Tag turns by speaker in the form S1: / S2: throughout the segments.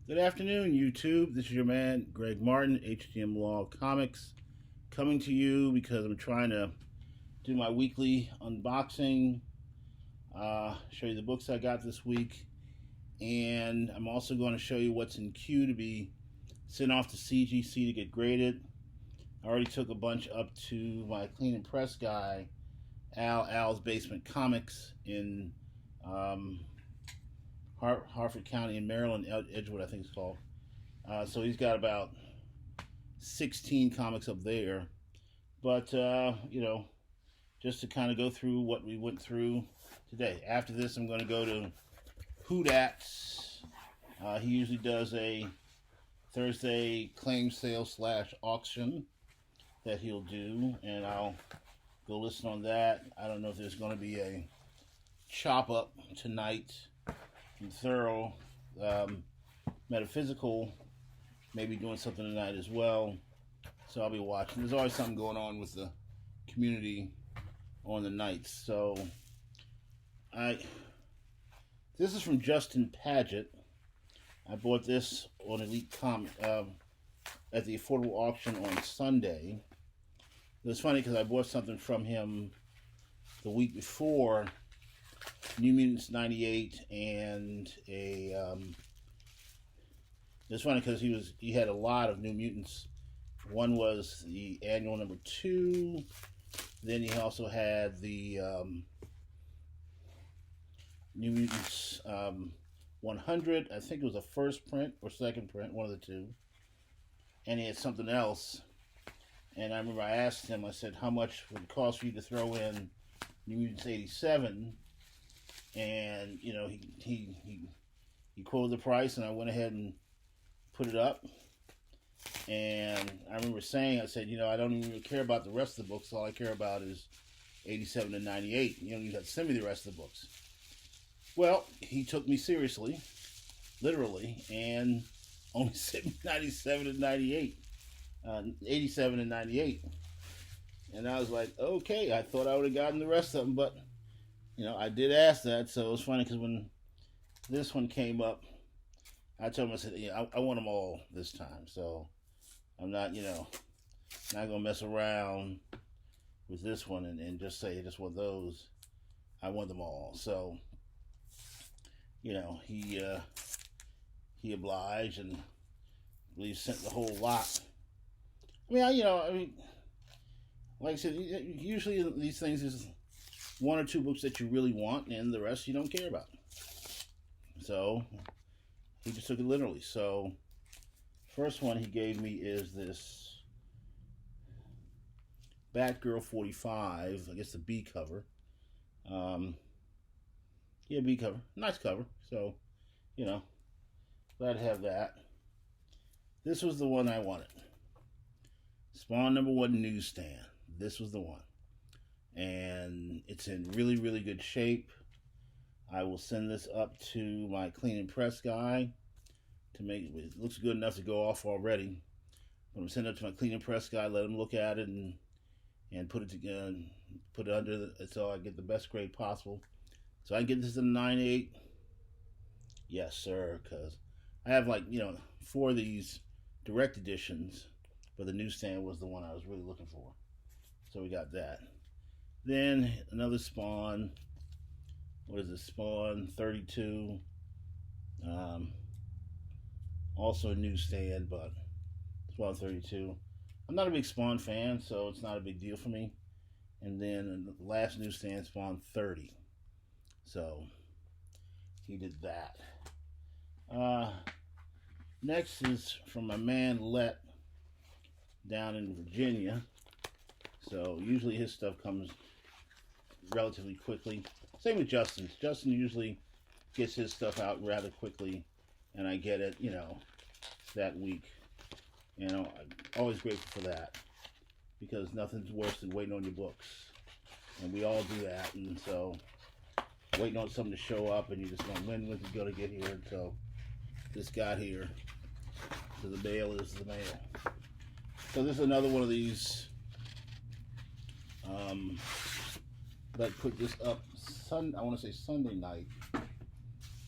S1: Good afternoon, YouTube. This is your man, Greg Martin, HTM Law Comics, coming to you because I'm trying to do my weekly unboxing, show you the books I got this week, and I'm also going to show you what's in queue to be sent off to CGC to get graded. I already took a bunch up to my clean and press guy, Al's Basement Comics in Harford County in Maryland, Edgewood, I think it's called. So he's got about 16 comics up there. But, just to kind of go through what we went through today. After this, I'm going to go to Whodats. He usually does a Thursday claim sale / auction that he'll do, and I'll go listen on that. I don't know if there's going to be a chop up tonight from Thorough. Metaphysical maybe doing something tonight as well, so I'll be watching. There's always something going on with the community on the nights. So this is from Justin Paget. I bought this on Elite Comic at the affordable auction on Sunday. It was funny because I bought something from him the week before, New Mutants 98, and it's funny because he had a lot of New Mutants. One was the annual number 2. Then he also had the New Mutants 100. I think it was the first print or second print, one of the two. And he had something else. And I remember I asked him, I said, how much would it cost for you to throw in New Mutants 87? And, he quoted the price, and I went ahead and put it up. And I remember saying, I said, I don't even care about the rest of the books. All I care about is 87 and 98. You have to send me the rest of the books. Well, he took me seriously, literally, and only sent me 97 and 98. 87 and 98. And I was like, okay, I thought I would have gotten the rest of them, but, I did ask that, so it was funny because when this one came up, I told him, I said, I want them all this time, so I'm not, not going to mess around with this one and just say I just want those. I want them all. So, he obliged, and I believe sent the whole lot. Like I said, usually these things is 1 or 2 books that you really want, and the rest you don't care about. So he just took it literally. So first one he gave me is this Batgirl 45, I guess the B cover. B cover. Nice cover. So, glad to have that. This was the one I wanted. Spawn number 1 newsstand. This was the one. And it's in really, really good shape. I will send this up to my clean and press guy to make it looks good enough to go off already. But I'm sending it to my clean and press guy, let him look at it and put it together, put it under so I get the best grade possible. So I can get this in a 9.8. Yes, sir, because I have 4 of these direct editions, but the newsstand was the one I was really looking for. So we got that. Then another Spawn. What is it? Spawn 32. Also a newsstand, but Spawn 32. I'm not a big Spawn fan, so it's not a big deal for me. And then the last newsstand, Spawn 30. So he did that. Next is from my man Let down in Virginia. So usually his stuff comes relatively quickly. Same with Justin's. Justin usually gets his stuff out rather quickly, and I get it, that week. I'm always grateful for that, because nothing's worse than waiting on your books, and we all do that. And so waiting on something to show up, and you just don't when is it going to get here? And so this got here. So the mail is the mail. So this is another one of these. That put this up I want to say Sunday night,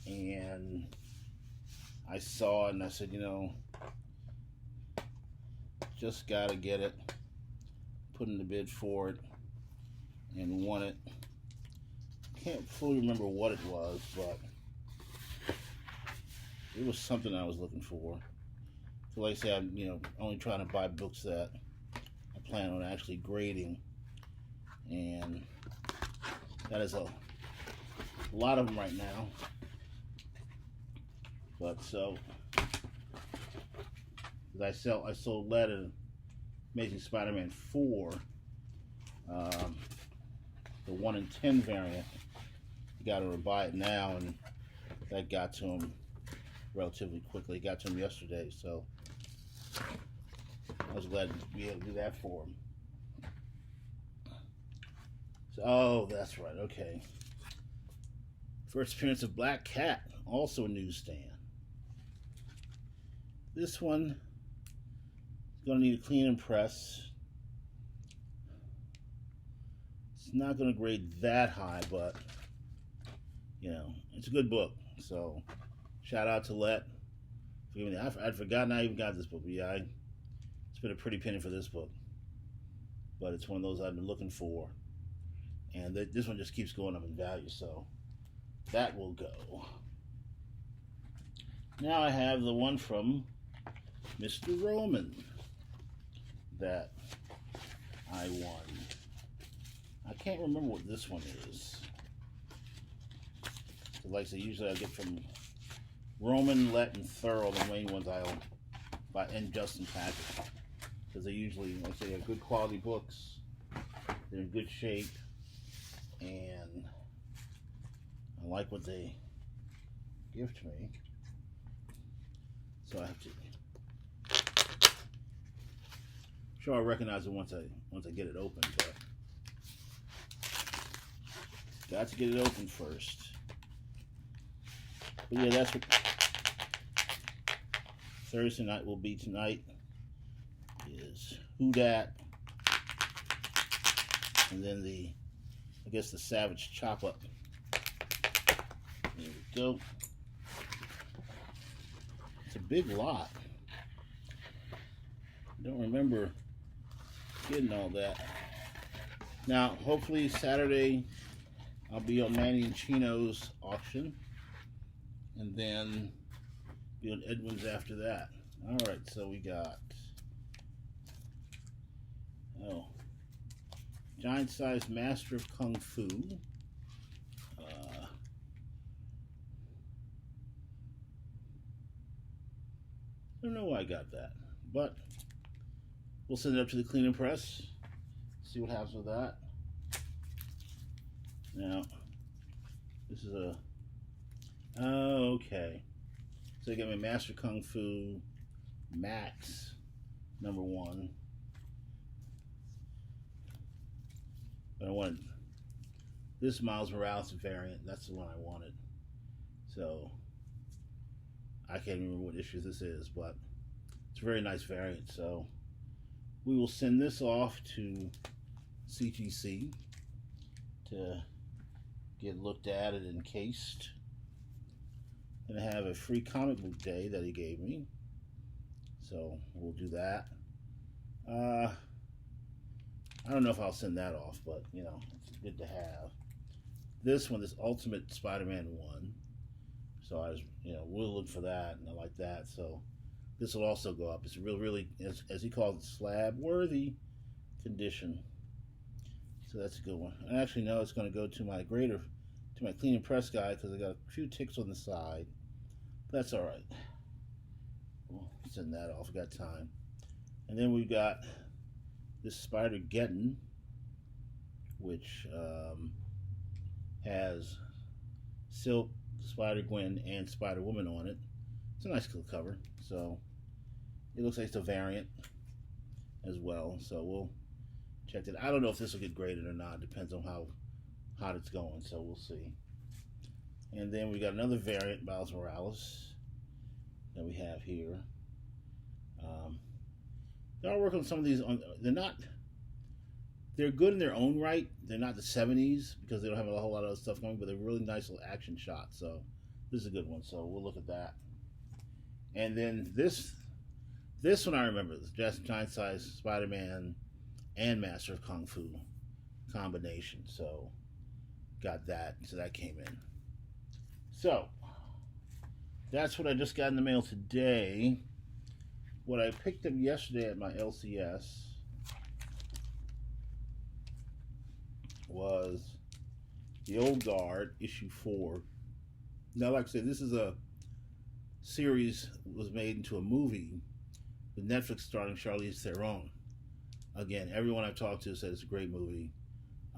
S1: and I saw it and I said, just gotta get it. Put in the bid for it and won it. Can't fully remember what it was, but it was something I was looking for. So like I say, I'm only trying to buy books that I plan on actually grading, and that is a lot of them right now. But so I sold Lead in Amazing Spider-Man 4, the 1 in 10 variant. You got to buy it now, and that got to him relatively quickly. It got to him yesterday, so I was glad to be able to do that for him. So, oh, that's right. Okay. First appearance of Black Cat, also a newsstand. This one is going to need a clean and press. It's not going to grade that high, but it's a good book. So shout out to Let. I'd forgotten I even got this book, but yeah, it's been a pretty penny for this book. But it's one of those I've been looking for, and this one just keeps going up in value, so that will go. Now I have the one from Mr. Roman that I won. I can't remember what this one is. So like I say, usually I get from Roman, Let, and Thurl, the main ones I'll buy, and Justin Patrick, because they usually, like I say, are good quality books. They're in good shape, and I like what they give to me. So I have to. I'm sure I'll recognize it once I get it open, but got to get it open first. But yeah, that's what Thursday night will be tonight. Is Who Dat, and then I guess the Savage Chop Up. There we go. It's a big lot. I don't remember getting all that. Now, hopefully Saturday I'll be on Manny and Chino's auction, and then be on Edwin's after that. Alright, so we got Giant Size Master of Kung Fu. I don't know why I got that, but we'll send it up to the clean and press, see what happens with that. Now, this is okay. So I got my Master Kung Fu Max #1. But I wanted this Miles Morales variant. That's the one I wanted. So I can't remember what issue this is, but it's a very nice variant. So we will send this off to CGC to get looked at and encased. And I have a free comic book day that he gave me, so we'll do that. I don't know if I'll send that off, but it's good to have. This one, this Ultimate Spider-Man 1. So I was, we'll look for that, and I like that. So this will also go up. It's really, as he calls it, slab-worthy condition. So that's a good one. I actually know it's going to go to my grader, to my clean and press guy, because I got a few ticks on the side. But that's all right. We'll send that off. We got time. And then we've got this Spider-Geddon, which has Silk, Spider-Gwen, and Spider-Woman on it. It's a nice cover. So it looks like it's a variant as well. So we'll check it. I don't know if this will get graded or not. Depends on how hot it's going. So we'll see. And then we got another variant, Miles Morales, that we have here. They are working on some of these. They're good in their own right. They're not the 70s because they don't have a whole lot of other stuff going, but they're really nice little action shots. So this is a good one. So we'll look at that. And then this one I remember, the Giant Size Spider-Man and Master of Kung Fu combination. So got that. So that came in. So that's what I just got in the mail today. What I picked up yesterday at my LCS was The Old Guard, issue 4. Now, like I said, this is a series was made into a movie with Netflix starring Charlize Theron. Again, everyone I've talked to said it's a great movie.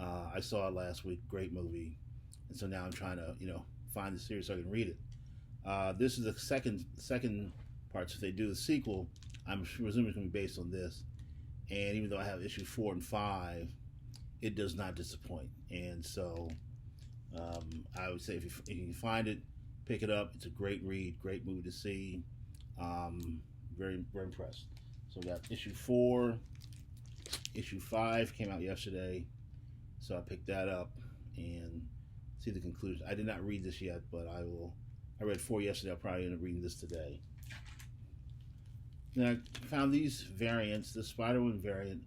S1: I saw it last week, great movie. And so now I'm trying to, find the series so I can read it. This is the second part. So if they do the sequel, I'm presuming it's going to be based on this. And even though I have issue 4 and 5, it does not disappoint. And so I would say if you can find it, pick it up. It's a great read, great movie to see. Very, very impressed. So we got issue 4. Issue 5 came out yesterday. So I picked that up and see the conclusion. I did not read this yet, but I will. I read 4 yesterday. I'll probably end up reading this today. Then I found these variants, the Spider-Man variant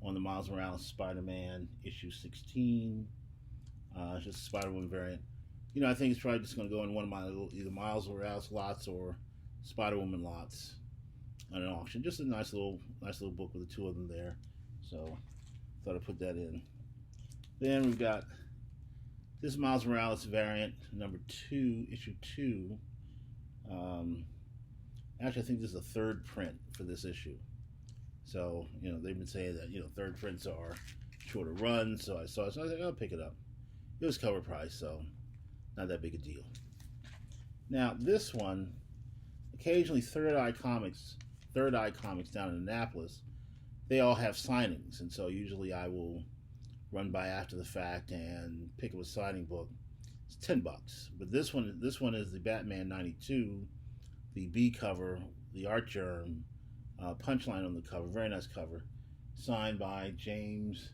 S1: on the Miles Morales Spider-Man issue 16. It's just a Spider-Man variant. I think it's probably just going to go in one of my either Miles Morales lots or Spider-Woman lots on an auction. Just a nice little book with the two of them there. So thought I'd put that in. Then we've got this Miles Morales variant, number 2, issue 2. Actually, I think this is the 3rd print for this issue. So, they've been saying that, 3rd prints are shorter runs. So I saw it, so I was like, I'll pick it up. It was cover price, so not that big a deal. Now, this one, occasionally Third Eye Comics down in Annapolis, they all have signings. And so usually I will run by after the fact and pick up a signing book. It's $10. But this one is the Batman 92, the B cover, the art germ, punchline on the cover, very nice cover, signed by James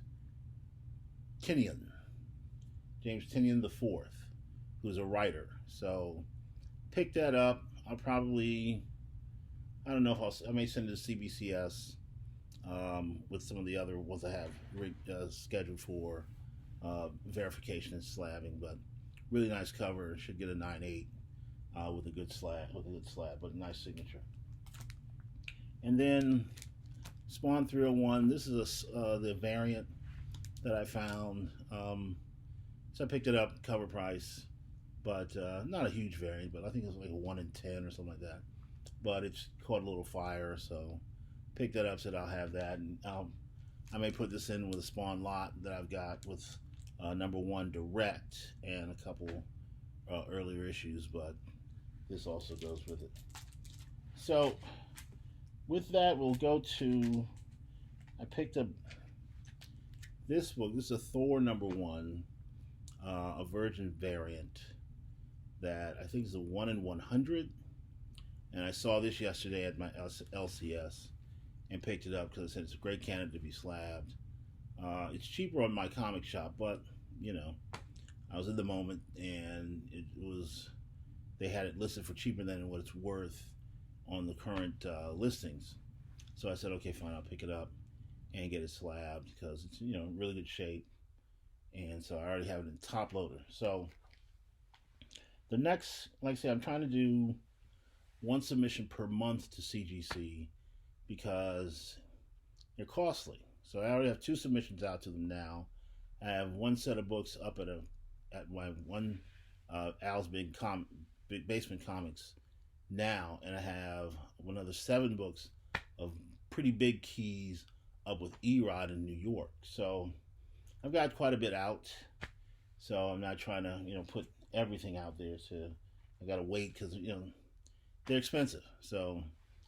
S1: Tynion the Fourth, who's a writer. So pick that up. I'll probably, I don't know if I may send it to CBCS with some of the other ones I have scheduled for verification and slabbing. But really nice cover. Should get a 9.8 with a good slab, but a nice signature. And then Spawn 301. This is the variant that I found. So I picked it up, cover price, but not a huge variant. But I think it was like a 1 in 10 or something like that. But it's caught a little fire, so picked that up. Said I'll have that, and I may put this in with a Spawn lot that I've got with number 1 direct and a couple earlier issues. But this also goes with it. So with that, we'll go to. I picked up this book. This is a Thor number 1, a Virgin variant that I think is a 1 in 100. And I saw this yesterday at my LCS and picked it up because I said it's a great candidate to be slabbed. It's cheaper on my comic shop, but I was in the moment and they had it listed for cheaper than what it's worth on the current listings. So I said, okay, fine, I'll pick it up and get it slabbed because it's really good shape. And so I already have it in top loader. So the next, like I say, I'm trying to do 1 submission per month to CGC because they're costly. So I already have 2 submissions out to them now. I have 1 set of books up at my one Al's Big Basement Comics now, and I have another 7 books of pretty big keys up with Erod in New York. So I've got quite a bit out. So I'm not trying to put everything out there. So I got to wait because they're expensive. So,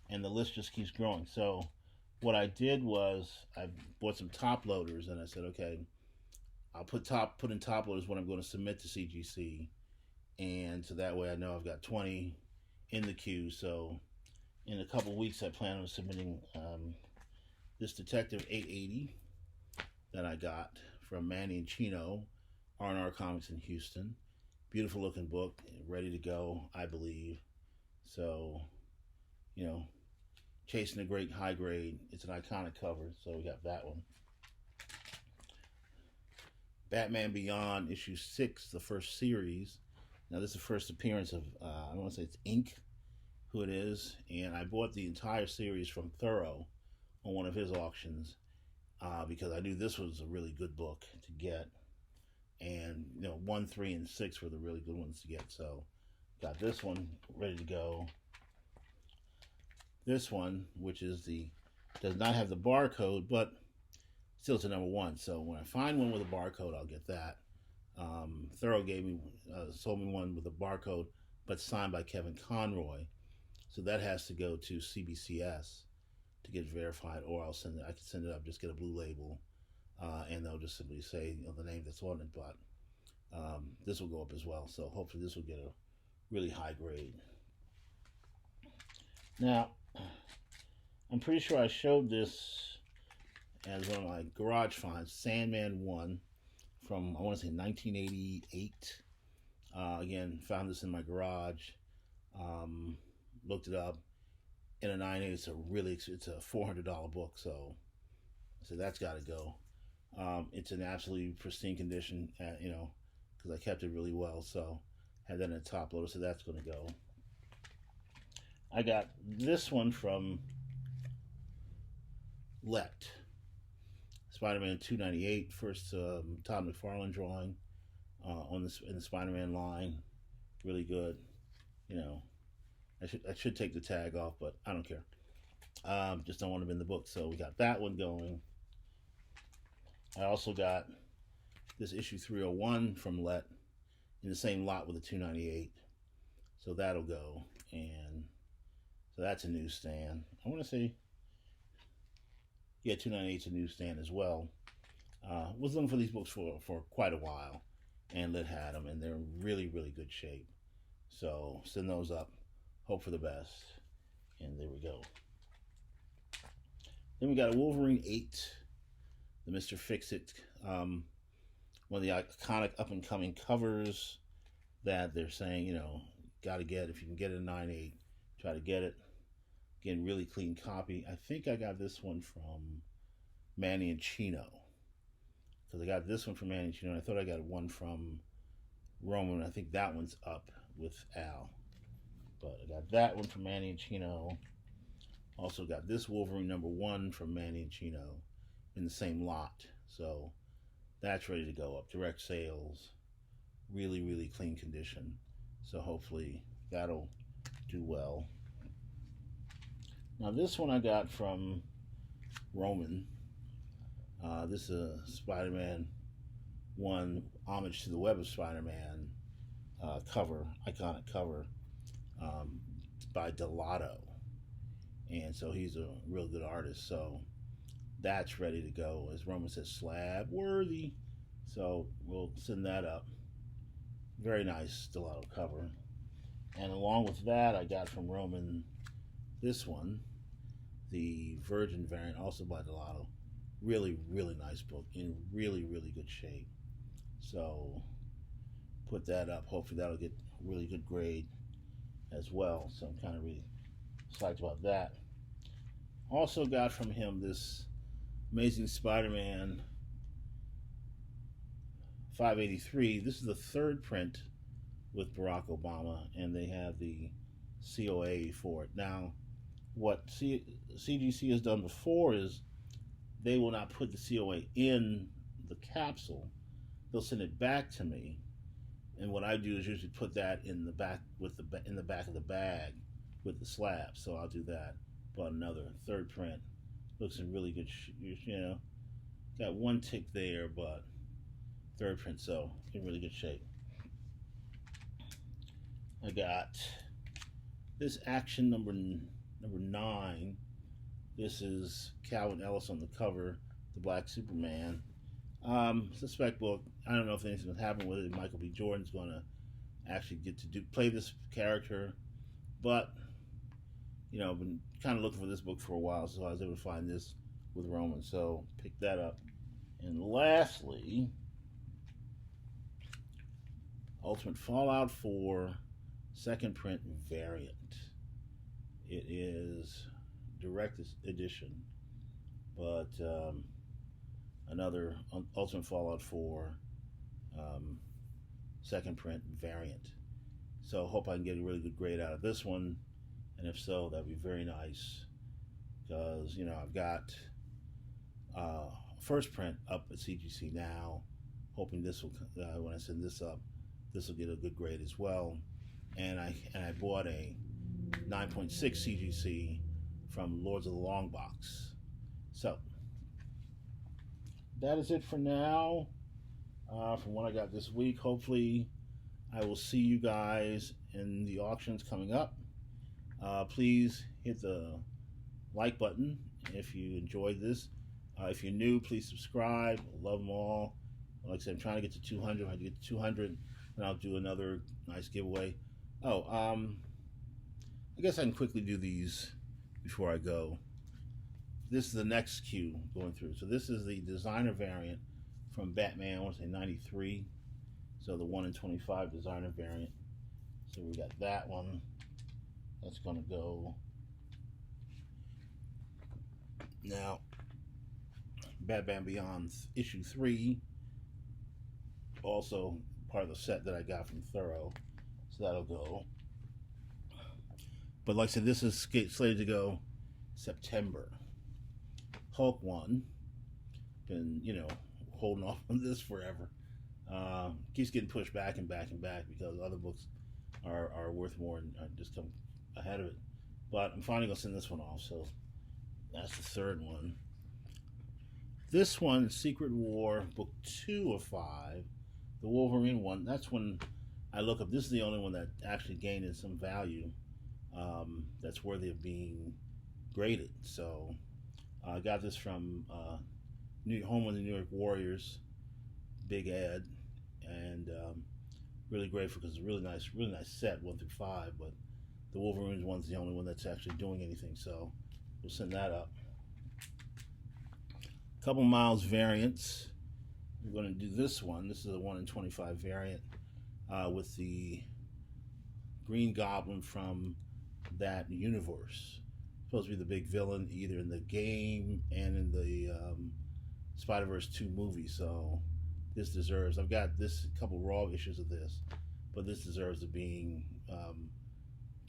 S1: and the list just keeps growing. So what I did was I bought some top loaders, and I said, okay, I'll put in top loaders when I'm going to submit to CGC, and so that way I know I've got 20 in the queue. So in a couple weeks I plan on submitting this Detective 880 that I got from Manny and Chino, R&R Comics in Houston. Beautiful looking book, ready to go, I believe. So you know, Chasing the Great High Grade. It's an iconic cover, so we got that one. Batman Beyond issue 6, the first series. Now this is the first appearance of I want to say it's Ink, who it is, and I bought the entire series from Thorough on one of his auctions because I knew this was a really good book to get, and 1, 3, and 6 were the really good ones to get. So got this one ready to go. This one, which is does not have the barcode, but still it's a number 1. So when I find one with a barcode, I'll get that. Thorough sold me one with a barcode, but signed by Kevin Conroy. So that has to go to CBCS to get verified, or I can send it up, just get a blue label, and they'll just simply say the name that's on it. But this will go up as well. So hopefully this will get a really high grade. Now, I'm pretty sure I showed this as one of my garage finds, Sandman 1 from, I want to say, 1988. Again, found this in my garage. Looked it up. In a 9/8, it's a $400 book, so that's got to go. It's in absolutely pristine condition, because I kept it really well. So had that in a top loader, so that's going to go. I got this one from Let. Spider-Man 298, first Todd McFarlane drawing in the Spider-Man line. Really good. I should take the tag off, but I don't care. Just don't want them in the book. So we got that one going. I also got this issue 301 from Let in the same lot with the 298. So that'll go. And so that's a newsstand. I want to say, yeah, 298's a newsstand as well. Was looking for these books for quite a while, and Lit had them, and they're in really, really good shape. So send those up. Hope for the best. And there we go. Then we got a Wolverine 8, the Mr. Fix-It, one of the iconic up-and-coming covers that they're saying, got to get. If you can get it in 9/8, try to get it. Again, really clean copy. I think I got this one from Manny and Chino, because I got this one from Manny and Chino, and I thought I got one from Roman. I think that one's up with Al. But I got that one from Manny and Chino. Also got this Wolverine number 1 from Manny and Chino in the same lot. So that's ready to go up. Direct sales. Really, really clean condition. So hopefully that'll do well. Now this one I got from Roman. This is a Spider-Man 1 homage to the Web of Spider-Man cover, iconic cover. By Delato, and so he's a real good artist, so that's ready to go. As Roman says, slab worthy, so we'll send that up. Very nice Delato cover. And along with that, I got from Roman this one, the Virgin variant, also by Delato. Really, really nice book, in really, really good shape. So put that up. Hopefully that'll get a really good grade as well, so I'm kind of really psyched about that. Also got from him this Amazing Spider-Man 583. This is the 3rd print with Barack Obama, and they have the COA for it. Now, what CGC has done before is they will not put the COA in the capsule. They'll send it back to me. And what I do is usually put that in the back in the back of the bag with the slab. So I'll do that. But another 3rd print, looks in really good. Got one tick there, but 3rd print, so in really good shape. I got this Action number 9. This is Calvin Ellis on the cover, the Black Superman. It's a spec book. I don't know if anything's going to happen with it. Michael B. Jordan's going to actually get to play this character. But, I've been kind of looking for this book for a while, so I was able to find this with Roman. So, pick that up. And lastly, Ultimate Fallout 4 2nd print variant. It is direct edition, but another Ultimate Fallout 4 um, second print variant. So hope I can get a really good grade out of this one, and if so, that'd be very nice. Because I've got first print up at CGC now, hoping this will when I send this up, this will get a good grade as well. And I bought a 9.6 CGC from Lords of the Long Box. So that is it for now. From what I got this week, hopefully I will see you guys in the auctions coming up. Please hit the like button if you enjoyed this. If you're new, please subscribe. I love them all. Like I said, I'm trying to get to 200. When I get to 200, then I'll do another nice giveaway. Oh, I guess I can quickly do these before I go. This is the next queue going through. So this is the designer variant from Batman, I want to say 93. So the 1 in 25 designer variant. So we got that one. That's going to go. Now, Batman Beyond issue 3. Also part of the set that I got from Thorough. So that'll go. But like I said, this is slated to go September. Hulk 1. Been, holding off on this forever. Keeps getting pushed back and back and back because other books are worth more and just come ahead of it. But I'm finally going to send this one off, so that's the third one. This one, Secret War, book 2 of 5, the Wolverine one, that's when I look up. This is the only one that actually gained some value that's worthy of being graded. So I got this from Home of the New York Warriors, Big Ed, and really grateful because it's a really nice set, 1 through 5. But the Wolverines one's the only one that's actually doing anything, so we'll send that up. Couple Miles variants. We're going to do this one. This is a 1 in 25 variant with the Green Goblin from that universe. Supposed to be the big villain either in the game and in the Spider-Verse 2 movie. So this deserves. I've got this couple raw issues of this, but this deserves it being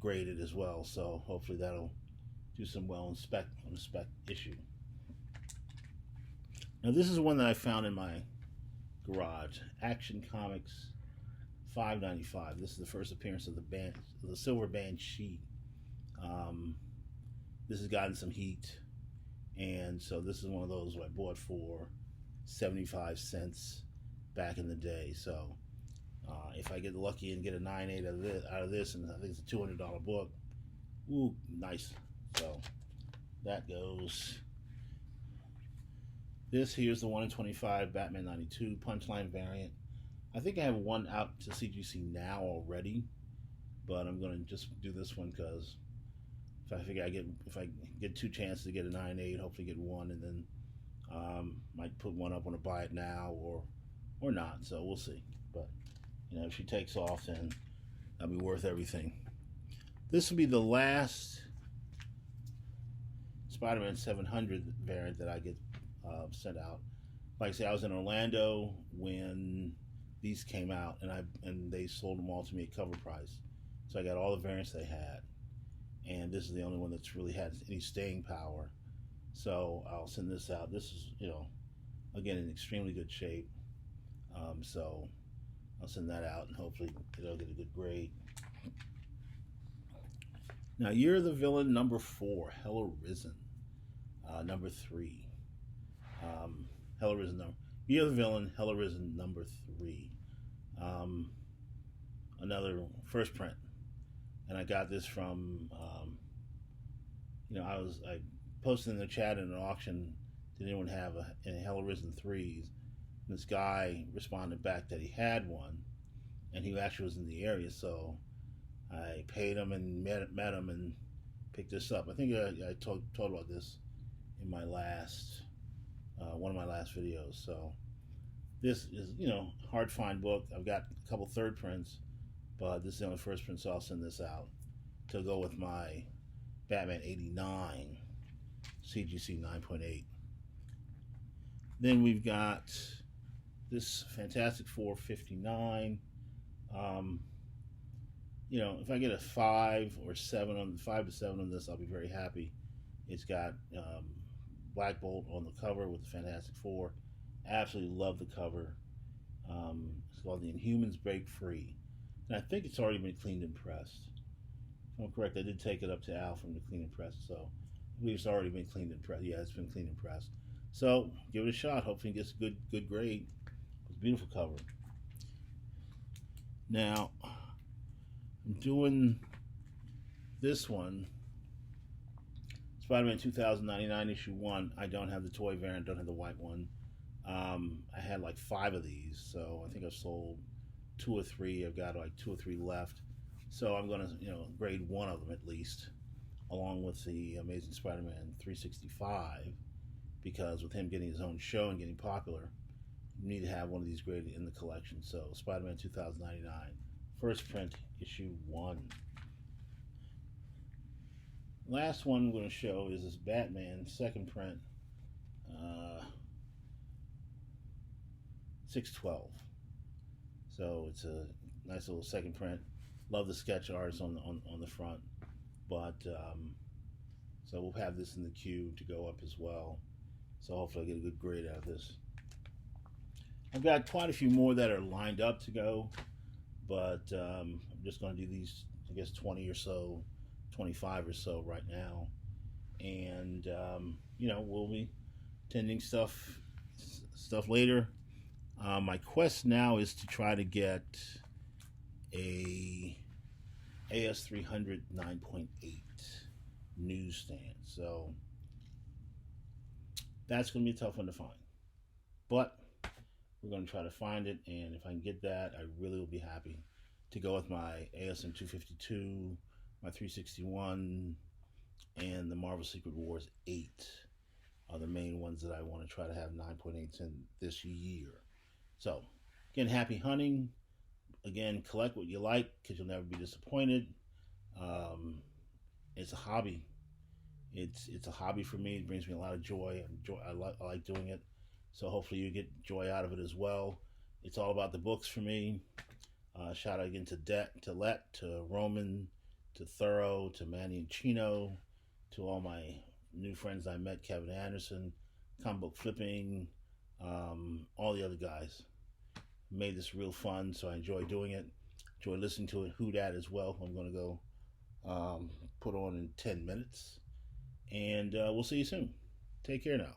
S1: graded as well. So hopefully that'll do some well on a spec issue. Now this is one that I found in my garage. Action Comics 5.95. This is the first appearance of the Silver Banshee. This has gotten some heat, and so this is one of those I bought for 75 cents back in the day. So if I get lucky and get a 9.8 out of this, and I think it's a $200 book, ooh, nice. So that goes. This here's the 1 in 25 Batman 92 Punchline variant. I think I have one out to CGC now already, but I'm going to just do this one because if I figure if I get 2 chances to get a 9.8, hopefully get one, and then might put one up when I buy it now or not. So we'll see. But if she takes off, then that'll be worth everything. This will be the last Spider-Man 700 variant that I get sent out. Like I say, I was in Orlando when these came out, and they sold them all to me at cover price. So I got all the variants they had, and this is the only one that's really had any staying power. So I'll send this out. This is, again, in extremely good shape. So I'll send that out, and hopefully it'll get a good grade. Now, Year of the Villain number 4, Hell Arisen, number 3. Hell Arisen Year of the Villain, Hell Arisen number 3. Another first print, and I got this from I posted in the chat in an auction, did anyone have a Hell Arisen 3s? And this guy responded back that he had one, and he actually was in the area, so I paid him and met him and picked this up. I think I told about this in my last one of my last videos. So this is hard find book. I've got a couple third prints, but this is the only first print, so I'll send this out to go with my Batman 89, CGC 9.8. Then we've got this Fantastic Four 59. You know, if I get a 5 or 7 on 5 to 7 on this, I'll be very happy. It's got Black Bolt on the cover with the Fantastic Four. Absolutely love the cover. It's called The Inhumans Break Free. And I think it's already been cleaned and pressed. If I'm correct, I did take it up to Al from the clean and press, so I believe it's already been cleaned and pressed. Yeah, it's been cleaned and pressed. So give it a shot. Hopefully it gets a good grade. It's a beautiful cover. Now, I'm doing this one, Spider-Man 2099 issue 1. I don't have the toy variant, don't have the white one. I had like 5 of these, so I think I've sold 2 or 3. I've got like 2 or 3 left. So I'm going to, grade 1 of them at least, along with the Amazing Spider-Man 365, because with him getting his own show and getting popular, you need to have one of these graded in the collection. So Spider-Man 2099, first print, issue 1. Last one I'm going to show is this Batman second print, 612. So it's a nice little second print. Love the sketch arts on the front, but so we'll have this in the queue to go up as well. So hopefully I get a good grade out of this. I've got quite a few more that are lined up to go, but I'm just going to do these, I guess 20 or so, 25 or so right now, and we'll be attending stuff later. My quest now is to try to get a AS300 9.8 newsstand, so that's going to be a tough one to find, but we're going to try to find it, and if I can get that, I really will be happy to go with my ASM 252, my 361, and the Marvel Secret Wars 8 are the main ones that I want to try to have 9.8s in this year. So, again, happy hunting. Again, collect what you like, because you'll never be disappointed. It's a hobby. It's a hobby for me. It brings me a lot of joy. I like doing it. So hopefully you get joy out of it as well. It's all about the books for me. Shout out again to Let, to Roman, to Thorough, to Manny and Chino, to all my new friends I met, Kevin Anderson, Comic Book Flipping, all the other guys. Made this real fun, so I enjoy doing it. Enjoy listening to it. Who Dat as well. I'm going to go put on in 10 minutes. And we'll see you soon. Take care now.